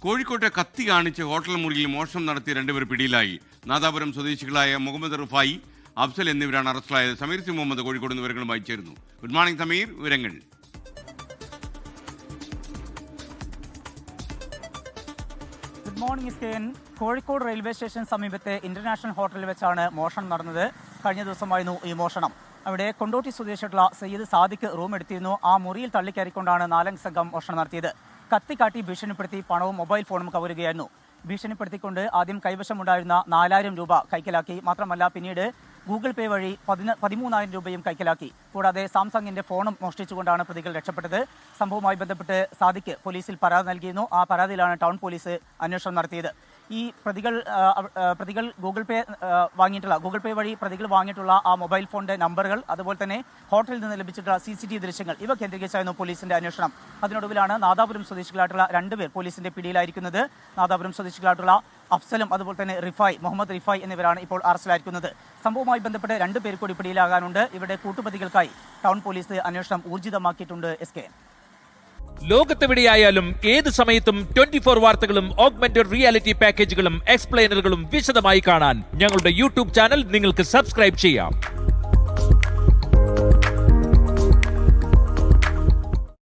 കോഴിക്കോട്ടെ കത്തി കാണിച്ച് ഹോട്ടൽ മുറിയിൽ മോഷണം നടത്തിയ രണ്ടുപേർ പിടിയിലായി. നാദാപുരം സ്വദേശികളായ മുഹമ്മദ് റിഫായി, അഫ്സൽ എന്നിവരാണ് അറസ്റ്റിലായത്. സമീർ സി മുഹമ്മദ് കോഴിക്കോട് നിന്ന് വിവരങ്ങളുമായി ചേരുന്നു. ഗുഡ് മോർണിംഗ് സമീർ, വിവരങ്ങൾ. ഗുഡ് മോർണിംഗ് എസ്കെൻ. കോഴിക്കോട് റെയിൽവേ സ്റ്റേഷൻ സമീപത്തെ ഇന്റർനാഷണൽ ഹോട്ടലിൽ വെച്ചാണ് മോഷണം നടന്നത്. കഴിഞ്ഞ ദിവസമായിരുന്നു ഈ മോഷണം. അവിടെ കൊണ്ടോട്ടി സ്വദേശിയായിട്ടുള്ള സയ്യിദ് സാദിഖ് റൂം എടുത്തിരുന്നു. ആ മുറിയിൽ തള്ളിക്കയറിക്കൊണ്ടാണ് 4 അംഗ സംഘം മോഷണം നടത്തിയത്. കത്തിക്കാട്ടി ഭീഷണിപ്പെടുത്തി പണവും മൊബൈൽ ഫോണും കവരുകയായിരുന്നു. ഭീഷണിപ്പെടുത്തിക്കൊണ്ട് ആദ്യം കൈവശമുണ്ടായിരുന്ന 4000 രൂപ കൈക്കലാക്കി. മാത്രമല്ല പിന്നീട് ഗൂഗിൾ പേ വഴി 13,000 രൂപയും കൈക്കലാക്കി. കൂടാതെ സാംസങ്ങിന്റെ ഫോണും മോഷ്ടിച്ചുകൊണ്ടാണ് പ്രതികൾ രക്ഷപ്പെട്ടത്. സംഭവവുമായി ബന്ധപ്പെട്ട് സാദിഖ് പോലീസിൽ പരാതി നൽകിയിരുന്നു. ആ പരാതിയിലാണ് ടൗൺ പോലീസ് അന്വേഷണം നടത്തിയത്. ഈ പ്രതികൾ ഗൂഗിൾ പേ വഴി പ്രതികൾ വാങ്ങിയിട്ടുള്ള ആ മൊബൈൽ ഫോണിന്റെ നമ്പറുകൾ, അതുപോലെ തന്നെ ഹോട്ടലിൽ നിന്ന് ലഭിച്ചിട്ടുള്ള CCTV ദൃശ്യങ്ങൾ, ഇവ കേന്ദ്രീകരിച്ചായിരുന്നു പോലീസിന്റെ അന്വേഷണം. അതിനൊടുവിലാണ് നാദാപുരം സ്വദേശികളായിട്ടുള്ള 2 പേർ പോലീസിന്റെ പിടിയിലായിരിക്കുന്നത്. നാദാപുരം സ്വദേശികളായിട്ടുള്ള അഫ്സലും അതുപോലെ തന്നെ മുഹമ്മദ് റിഫായ് എന്നിവരാണ് ഇപ്പോൾ അറസ്റ്റിലായിരിക്കുന്നത്. സംഭവവുമായി ബന്ധപ്പെട്ട് 2 പേർ കൂടി പിടിയിലാകാനുണ്ട്. ഇവരുടെ കൂട്ടുപ്രതികൾക്കായി ടൗൺ പോലീസ് അന്വേഷണം ഊർജിതമാക്കിയിട്ടുണ്ട്. SK. ലോകത്തെവിടെയായാലും ഏത് സമയത്തും 24 വാർത്തകളും ഓഗ്മെന്റഡ് റിയാലിറ്റി പാക്കേജുകളും എക്സ്പ്ലെയിനറുകളും വിശദമായി കാണാൻ ഞങ്ങളുടെ YouTube ചാനൽ നിങ്ങൾക്ക് സബ്സ്ക്രൈബ് ചെയ്യാം.